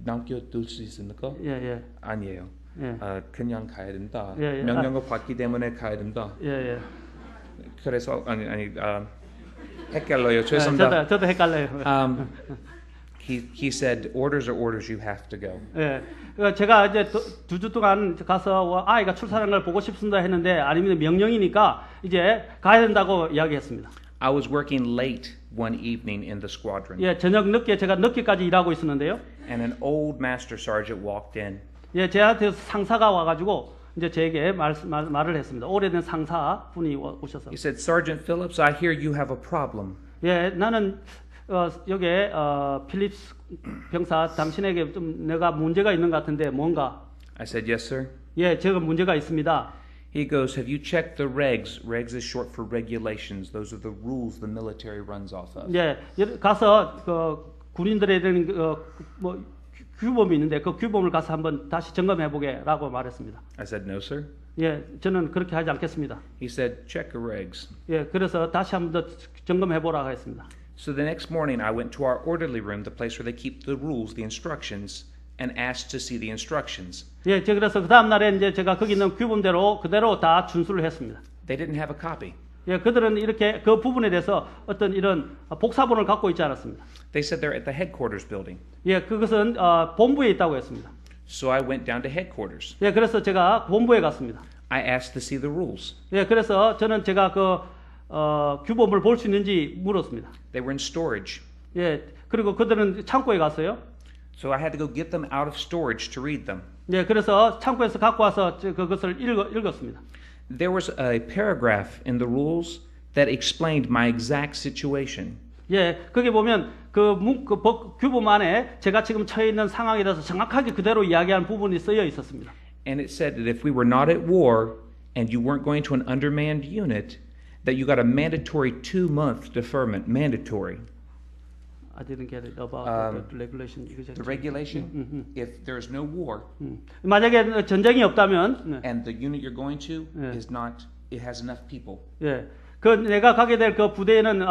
A: 남겨둘 수 있습니까?
B: 예.
A: 아니에요.
B: 예.
A: 그냥 가야 된다.
B: 예.
A: 명령을 받기 때문에 가야 된다.
B: 예.
A: 그래서 헷갈려요. 죄송합니다.
B: 저도 헷갈려요.
A: He said, orders are orders. You have to go.
B: 예. 제가 이제 2주 동안 가서 아이가 출산하는 걸 보고 싶습니다 했는데 아닙니다. 명령이니까 이제 가야 된다고 이야기했습니다.
A: I was working late one evening in the squadron.
B: 예, 저녁 늦게 제가 늦게까지 일하고 있었는데요.
A: And an old master sergeant walked in.
B: 예, 제한테 상사가 와가지고 이제 제게 말을 했습니다. 오래된 상사 분이 오셔서.
A: He said, Sergeant Phillips, I hear you have a problem.
B: 예, 나는 여기에 필립스 병사 당신에게 좀 내가 문제가 있는 것 같은데 뭔가?
A: I said, yes, sir.
B: 예, 제가 문제가 있습니다.
A: He goes, have you checked the regs? Regs is short for regulations. Those are the rules the military runs off of.
B: 예, 가서 군인들에 대한 뭐 규범이 있는데 그 규범을 가서 한번 다시 점검해 보게라고 말했습니다.
A: I said, no, sir.
B: 예, 저는 그렇게 하지 않겠습니다.
A: He said, check the regs.
B: 예, 그래서 다시 한번 더 점검해 보라고 했습니다.
A: So the next morning I went to our orderly room, the place where they keep the rules, the instructions, and asked to see the instructions.
B: 예, 그래서 그 다음 날에 이제 제가 거기 있는 규범대로 그대로 다 준수를 했습니다.
A: They didn't have a copy.
B: 예, 그들은 이렇게 그 부분에 대해서 어떤 이런 복사본을 갖고 있지 않았습니다.
A: They said they're at the headquarters building.
B: 예, 그것은 본부에 있다고 했습니다.
A: So I went down to headquarters.
B: 예, 그래서 제가 본부에 갔습니다.
A: I asked to see the rules.
B: 예, 그래서 저는 제가 규범을 볼 수 있는지 물었습니다.
A: They were in storage.
B: 예, 그리고 그들은 창고에 갔어요.
A: So I had to go get them out of storage to read them.
B: 네, 그래서 창고에서 갖고 와서 그것을 읽었습니다.
A: There was a paragraph in the rules that explained my exact situation.
B: 예, 거기 보면 규범 안에 제가 지금 처해 있는 상황에 대해서 정확하게 그대로 이야기하는 부분이 쓰여 있었습니다.
A: And it said that if we were not at war and you weren't going to an undermanned unit, that you got a mandatory 2-month deferment. Mandatory.
B: I didn't get it about the regulation.
A: The regulation, if there's no war
B: 만약에 전쟁이 없다면,
A: and the unit you're going to is not, it has enough people.
B: 예, 그 내가 가게 될 그 부대에는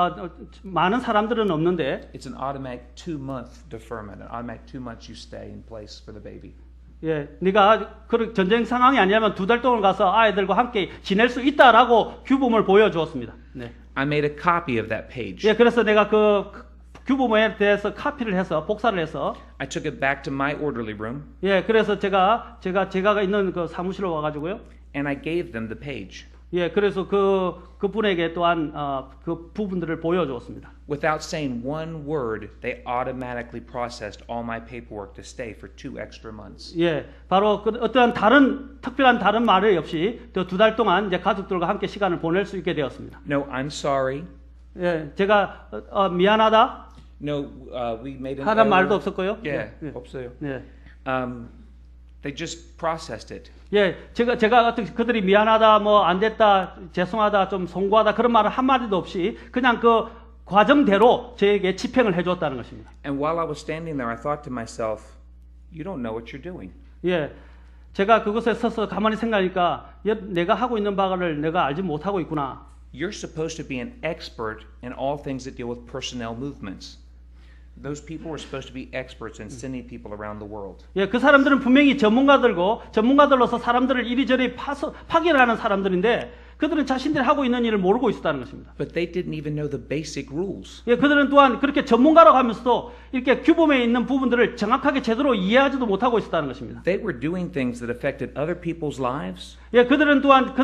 B: 많은 사람들은 없는데,
A: It's an automatic 2-month deferment. An automatic 2 months you stay in place for the baby.
B: 예, 네가 그 전쟁 상황이 아니라면 2달 동안 가서 아이들과 함께 지낼 수 있다라고 규범을 보여주었습니다. 네.
A: I made a copy of that page.
B: 예, 그래서 내가 그 규범에 대해서 카피를 해서 복사를 해서
A: I took it back to my orderly room
B: 예, 그래서 제가 있는 그 사무실로 와가지고요.
A: and I gave them the page.
B: 예, 그래서 그분에게 또한 그 부분들을 보여주었습니다.
A: Without saying one word, they automatically processed all my paperwork to stay for 2 extra months.
B: 예, 바로 어떠한 특별한 다른 말이 없이 또 2달 동안 이제 가족들과 함께 시간을 보낼 수 있게 되었습니다.
A: No, I'm sorry.
B: 예, 제가 미안하다
A: No, we made an
B: 하는 말도
A: error.
B: 없었고요.
A: Yeah,
B: 예,
A: 없어요.
B: 예.
A: They just processed it.
B: 예, 제가 어떻게 그들이 미안하다, 뭐 안 됐다, 죄송하다, 좀 송구하다 그런 말을 한 마디도 없이 그냥 그 과정대로 저에게 집행을 해줬다는 것입니다.
A: And while I was standing there, I thought to myself, you don't know what you're doing.
B: 예, 제가 그곳에 서서 가만히 생각하니까 내가 하고 있는 바를 내가 알지 못하고 있구나.
A: You're supposed to be an expert in all things that deal with personnel movements. Those people were supposed to be experts in sending people around the world.
B: 예, 그 사람들은 분명히 전문가들로서 사람들을 이리저리 파견하는 사람들인데 그들은 자신들이 하고 있는 일을 모르고 있었다는 것입니다.
A: But they didn't even know the basic rules.
B: 예, 그들은 또한 그렇게 전문가라고 하면서도 이렇게 규범에 있는 부분들을 정확하게 제대로 이해하지도 못하고 있었다는 것입니다.
A: They were doing things that affected other people's lives.
B: 예, 그들은 또한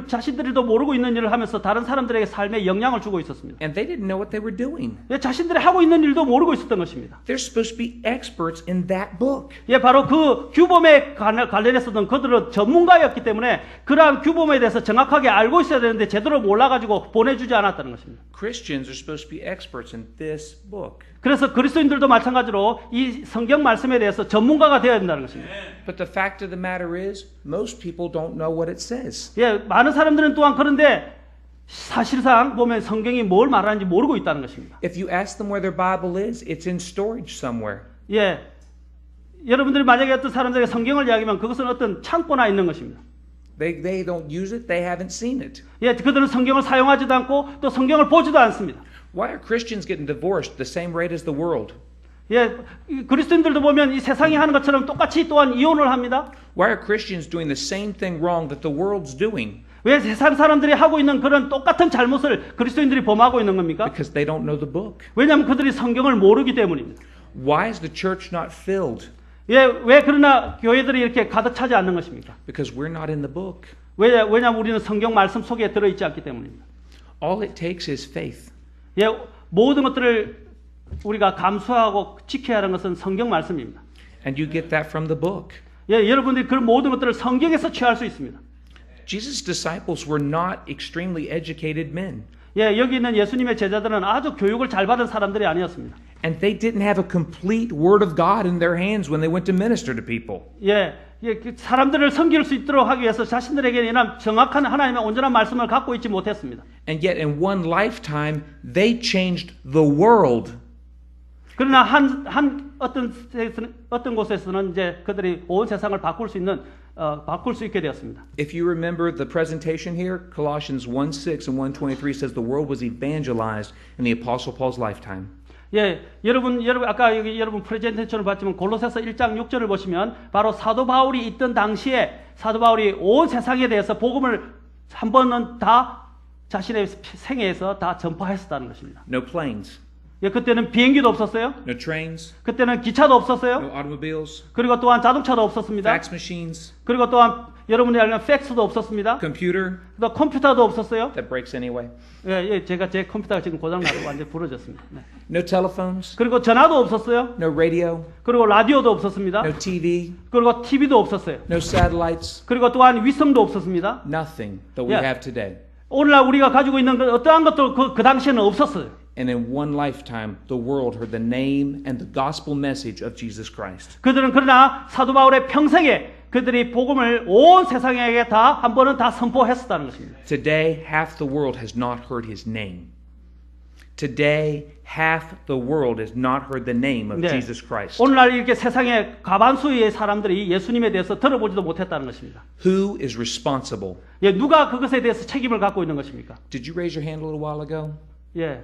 B: 자신들도 모르고 있는 일을 하면서 다른 사람들에게 삶에 영향을 주고 있었습니다.
A: And they didn't know what they were doing.
B: 예, 자신들이 하고 있는 일도 모르고 있었던 것입니다.
A: They're supposed to be experts in that book.
B: 예, 바로 그 규범에 관련해서는 그들은 전문가였기 때문에 그러한 규범에 대해서 정확하게 알고 있어야 되는데 제대로 몰라가지고 보내주지 않았다는 것입니다.
A: Christians are supposed to be experts in this book.
B: 그래서 그리스도인들도 마찬가지로 이 성경 말씀에 대해서 전문가가 되어야 된다는 것입니다.
A: But the fact of the matter is, most people don't know what it says.
B: 예, 많은 사람들은 또한 그런데 사실상 보면 성경이 뭘 말하는지 모르고 있다는 것입니다.
A: If you ask them where their Bible is, it's in storage somewhere.
B: 예, 여러분들이 만약에 어떤 사람들에게 성경을 이야기하면 그것은 어떤 창고나 있는 것입니다.
A: They don't use it, they haven't seen it.
B: 예, 그들은 성경을 사용하지도 않고 또 성경을 보지도 않습니다.
A: Why are Christians getting divorced the same rate as the world?
B: 예, 그리스도인들도 보면 이 세상이 하는 것처럼 똑같이 또한 이혼을 합니다.
A: Why are Christians doing the same thing wrong that the world's doing?
B: 왜 세상 사람들이 하고 있는 그런 똑같은 잘못을 그리스도인들이 범하고 있는 겁니까?
A: Because they don't know the book.
B: 왜냐하면 그들이 성경을 모르기 때문입니다.
A: Why is the church not filled?
B: 예, 왜 그러나 교회들이 이렇게 가득 차지 않는 것입니까?
A: Because we're not in the book.
B: 왜냐하면 우리는 성경 말씀 속에 들어있지 않기 때문입니다.
A: All it takes is faith.
B: 예, 모든 것들을 우리가 감수하고 지켜야 하는 것은 성경 말씀입니다.
A: And you get that from the book.
B: 예, 여러분들이 그 모든 것들을 성경에서 취할 수 있습니다.
A: Jesus' disciples were not extremely educated men.
B: 예, 여기 있는 예수님의 제자들은 아주 교육을 잘 받은 사람들이 아니었습니다.
A: And they didn't have a complete word of God in their hands when they went to minister to people.
B: 예, 사람들을 섬길 수 있도록 하기 위해서 자신들에게는 정확한 하나님의 온전한 말씀을 갖고 있지 못했습니다.
A: And yet in one lifetime, they changed the world.
B: 그러나 어떤 곳에서는 이제 그들이 온 세상을 바꿀 수 있게 되었습니다.
A: If you remember the presentation here, Colossians 1:6 and 1:23 says the world was evangelized in the Apostle Paul's lifetime.
B: 예, 여러분 아까 여러분 프레젠테이션을 봤지만 골로새서 1장 6절을 보시면 바로 사도 바울이 있던 당시에 사도 바울이 온 세상에 대해서 복음을 한 번은 다 자신의 생애에서 다 전파했었다는 것입니다.
A: No planes,
B: 예, 그때는 비행기도 없었어요.
A: no trains,
B: 그때는 기차도 없었어요.
A: no automobiles,
B: 그리고 또한 자동차도 없었습니다.
A: fax machines,
B: 그리고 또한 여러분이 알면 팩스도 없었습니다.
A: computer
B: 그다음 컴퓨터도 없었어요.
A: that breaks anyway.
B: 예, 제가 제 컴퓨터가 지금 고장나서 완전 부러졌습니다. 네.
A: No telephones,
B: 그리고 전화도 없었어요.
A: no radio,
B: 그리고 라디오도 없었습니다.
A: no TV,
B: 그리고 TV도 없었어요.
A: no satellites,
B: 그리고 또한 위성도 없었습니다.
A: nothing that we
B: Yeah.
A: have today.
B: 오늘날 우리가 가지고 있는 어떠한 것도 그 당시에는 없었어요.
A: And in one lifetime, the world heard the name and the gospel message of Jesus Christ.
B: 그들은 그러나 사도 바울의 평생에 그들이 복음을 온 세상에게 다 한 번은 다 선포했었다는 것입니다.
A: Today, half the world has not heard his name. Today, half the world has not heard the name of
B: 네.
A: Jesus Christ.
B: 오늘날 이렇게 세상에 과반수의 사람들이 예수님에 대해서 들어보지도 못했다는 것입니다.
A: Who is responsible?
B: 예, 누가 그것에 대해서 책임을 갖고 있는 것입니까?
A: Did you raise your hand a little while ago?
B: 예,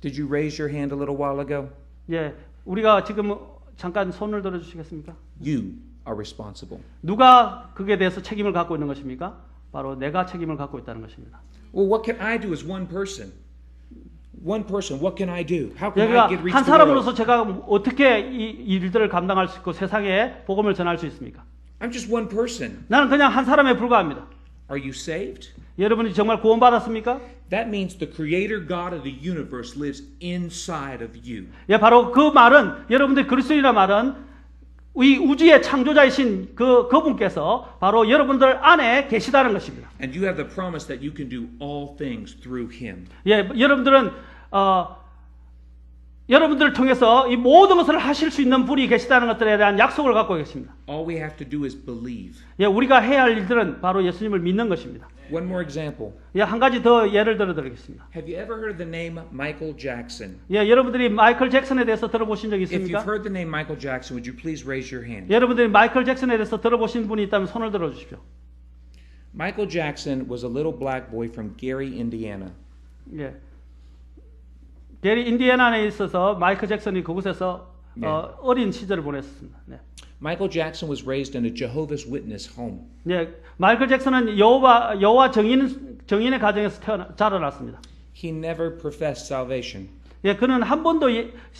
A: Did you raise your hand a little while ago?
B: 예, 우리가 지금 잠깐 손을 들어주시겠습니까?
A: You are responsible.
B: 누가 그게 대해서 책임을 갖고 있는 것입니까? 바로 내가 책임을 갖고 있다는 것입니다.
A: Well, what can I do as one person? One person, what can I do? How can
B: 제가
A: I get reach
B: 한
A: the world?
B: 사람으로서 제가 어떻게 이 일들을 감당할 수 있고 세상에 복음을 전할 수 있습니까?
A: I'm just one person.
B: 나는 그냥 한 사람에 불과합니다.
A: Are you saved?
B: 여러분이 정말 구원받았습니까?
A: That means the creator God of the universe lives inside of you.
B: 예, 바로 그 말은 여러분들 그리스도인이라 말은 이 우주의 창조자이신 그분께서 바로 여러분들 안에 계시다는 것입니다.
A: And you have the promise that you can do all things through him.
B: 예, 여러분들은 여러분들을 통해서 이 모든 것을 하실 수 있는 분이 계시다는 것들에 대한 약속을 갖고 계십니다.
A: All we have to do is believe.
B: 예, 우리가 해야 할 일들은 바로 예수님을 믿는 것입니다.
A: One more example.
B: 예, 한 가지 더 예를 들어 드리겠습니다.
A: Have you ever heard the name Michael Jackson?
B: 예, 여러분들이 마이클 잭슨에 대해서 들어보신 적
A: If you've
B: 있습니까?
A: heard the name Michael Jackson, would you please raise your hand?
B: 여러분들이 마이클 잭슨에 대해서 들어보신 분이 있다면 손을 들어 주십시오.
A: Michael Jackson was a little black boy from Gary, Indiana.
B: 예. 게리 인디애나에 있어서 마이클 잭슨이 그곳에서
A: 네.
B: 어린 시절을 보냈습니다. 네.
A: Michael Jackson was raised in a Jehovah's Witness home.
B: 예, 마이클 잭슨은 여호와 정인의 가정에서 자라났습니다.
A: He never professed salvation.
B: 예, 그는 한 번도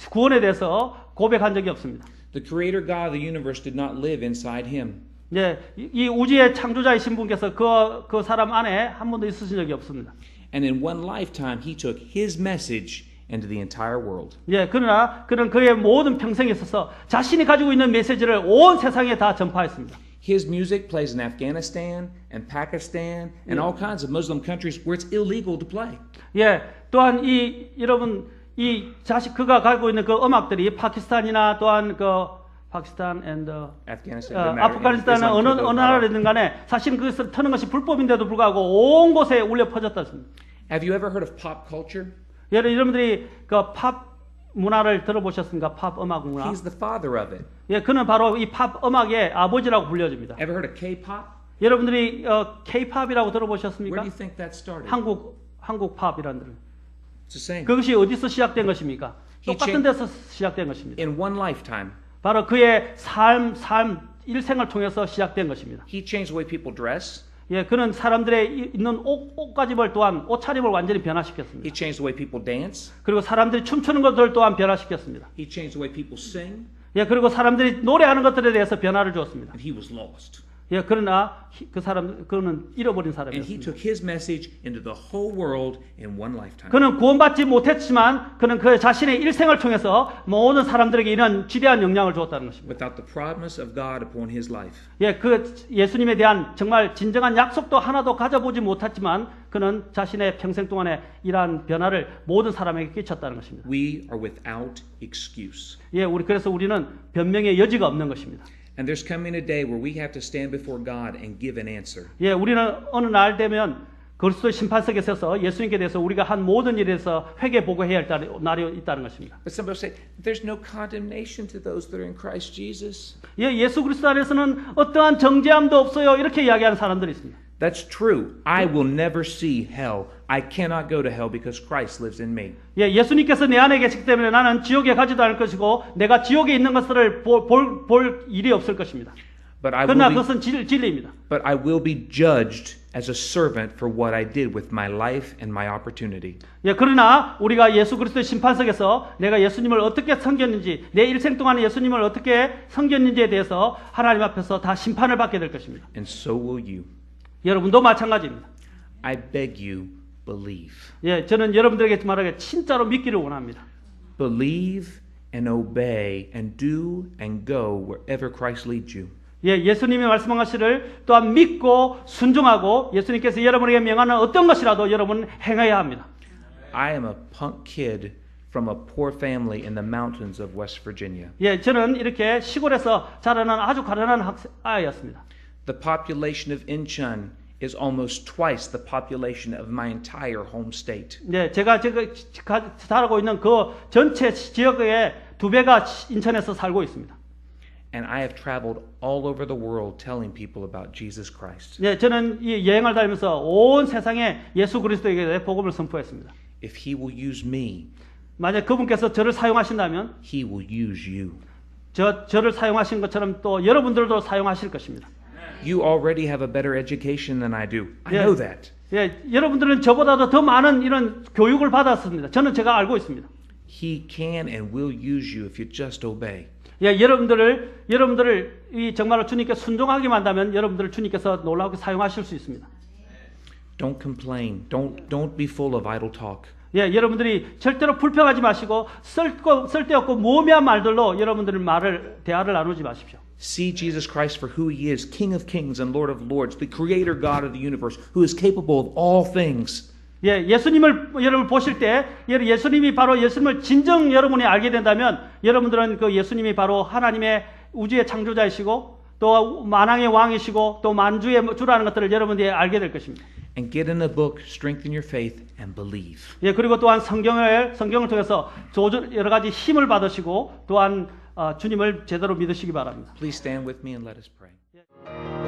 B: 구원에 대해서 고백한 적이 없습니다.
A: The creator God of the universe did not live inside him.
B: 예, 이 우주의 창조자이신 분께서 그 사람 안에 한 번도 있으신 적이 없습니다.
A: And in one lifetime, he took his message into the entire world.
B: 예, 그러나 그는 그의 모든 평생에 있어서 자신이 가지고 있는 메시지를 온 세상에 다 전파했습니다.
A: His music plays in Afghanistan and Pakistan and all kinds of Muslim countries where it's illegal to play.
B: 예, 또한 여러분 그가 가지고 있는 그 음악들이 파키스탄이나 또한 파키스탄 and
A: Afghanistan,
B: 아프가니스탄은 어느 나라든 간에 사실 그것을 트는 것이 불법인데도 불구하고 온 곳에 울려 퍼졌다습니다.
A: Have you ever heard of pop culture?
B: 여러분들이 그 팝 문화를 들어보셨습니까? 팝 음악 문화.
A: He's the father of it.
B: 예, 그는 바로 이 팝 음악의 아버지라고 불려집니다.
A: Ever heard of K-pop?
B: 여러분들이 K-팝이라고
A: Where
B: 들어보셨습니까?
A: do you think that started?
B: 한국 팝이라는 들.
A: It's the same.
B: 그것이 어디서 시작된 것입니까?
A: He
B: 똑같은 데서 시작된 것입니다.
A: In one lifetime,
B: 바로 그의 일생을 통해서 시작된 것입니다.
A: he changed the way people dress.
B: 예, 그는 사람들의 있는 옷가짐을 또한 옷차림을 완전히 변화시켰습니다.
A: He changed the way people dance.
B: 그리고 사람들이 춤추는 것들 또한 변화시켰습니다.
A: He changed the way people sing.
B: 예, 그리고 사람들이 노래하는 것들에 대해서 변화를 주었습니다.
A: And he was lost.
B: 예, 그러나 그는 잃어버린
A: And he
B: 사람이었습니다.
A: took his message into the whole world in one lifetime.
B: 그는 구원받지 못했지만 그는 그 자신의 일생을 통해서 모든 사람들에게 이런 지대한 영향을 주었다는 것입니다.
A: Without the promise of God upon his life.
B: 예, 그 예수님에 대한 정말 진정한 약속도 하나도 가져보지 못했지만 그는 자신의 평생 동안에 이러한 변화를 모든 사람에게 끼쳤다는 것입니다.
A: We are without excuse.
B: 예, 그래서 우리는 변명의 여지가 없는 것입니다.
A: And there's coming a day where we have to stand before God and give an answer.
B: 예, 우리는 어느 날 되면 그리스도 심판석에 서서 예수님께 대해서 우리가 한 모든 일에 대해서 회개 보고해야 할 날이 있다는 것입니다.
A: But some people say, there's no condemnation to those that are in Christ Jesus.
B: 예, 예수 그리스도 안에서는 어떠한 정죄함도 없어요. 이렇게 이야기하는 사람들이 있습니다.
A: That's true. I will never see hell. I cannot go to hell because Christ lives in me.
B: 예, 예수님께서 내 안에 계시기 때문에 나는 지옥에 가지도 않을 것이고 내가 지옥에 있는 것을 볼 일이 없을 것입니다.
A: But I
B: 그러나
A: will be,
B: 그것은 진리입니다.
A: but I will be judged as a servant for what I did with my life and my opportunity.
B: 예, 그러나 우리가 예수 그리스도의 심판석에서 내가 예수님을 어떻게 섬겼는지, 내 일생 동안 예수님을 어떻게 섬겼는지에 대해서 하나님 앞에서 다 심판을 받게 될 것입니다.
A: And so will you.
B: 여러분도 마찬가지입니다.
A: I beg you, believe.
B: 예, 저는 여러분들에게 말하기를 진짜로 믿기를 원합니다.
A: Believe and obey and do and go wherever Christ leads you.
B: 예, 예수님이 말씀하시를 또한 믿고 순종하고 예수님께서 여러분에게 명하는 어떤 것이라도 여러분은 행해야 합니다.
A: I am a punk kid from a poor family in the mountains of West Virginia.
B: 예, 저는 이렇게 시골에서 자라는 아주 가난한 아이였습니다.
A: The population of Incheon is almost twice the population of my entire home state.
B: 네, 제가 살고 있는 그 전체 지역의 2배가 인천에서 살고 있습니다.
A: And I have traveled all over the world telling people about Jesus Christ.
B: 네, 저는 이 여행을 다니면서 온 세상에 예수 그리스도에게 대해 복음을 선포했습니다.
A: If he will use me,
B: 만약 그분께서 저를 사용하신다면
A: he will use you.
B: 저를 사용하신 것처럼 또 여러분들도 사용하실 것입니다.
A: You already have a better education than I do. I know that.
B: 예, 여러분들은 저보다도 더 많은 이런 교육을 받았습니다. 저는 제가 알고 있습니다.
A: He can and will use you if you just obey.
B: 예, 여러분들을 이 정말로 주님께 순종하기만 한다면 여러분들을 주님께서 놀랍게 사용하실 수 있습니다.
A: Don't complain. Don't be full of idle talk.
B: 예, 여러분들이 절대로 불평하지 마시고 쓸데없고 무의미한 말들로 여러분들의 대화를 나누지 마십시오.
A: See Jesus Christ for who he is, King of kings and Lord of lords, the creator God of the universe, who is capable of all things.
B: 예, 예수님을 여러분 보실 때 예수님이 바로 예수님을 진정 여러분이 알게 된다면 여러분들은 그 예수님이 바로 하나님의 우주의 창조자이시고 또 만왕의 왕이시고 또 만주의 주라는 것들을 여러분들이 알게 될 것입니다.
A: And get in the book, strengthen your faith, and believe.
B: 예, 그리고 또한 성경을 통해서 여러 가지 힘을 받으시고 또한 주님을 제대로 믿으시기 바랍니다.
A: Please stand with me and let us pray.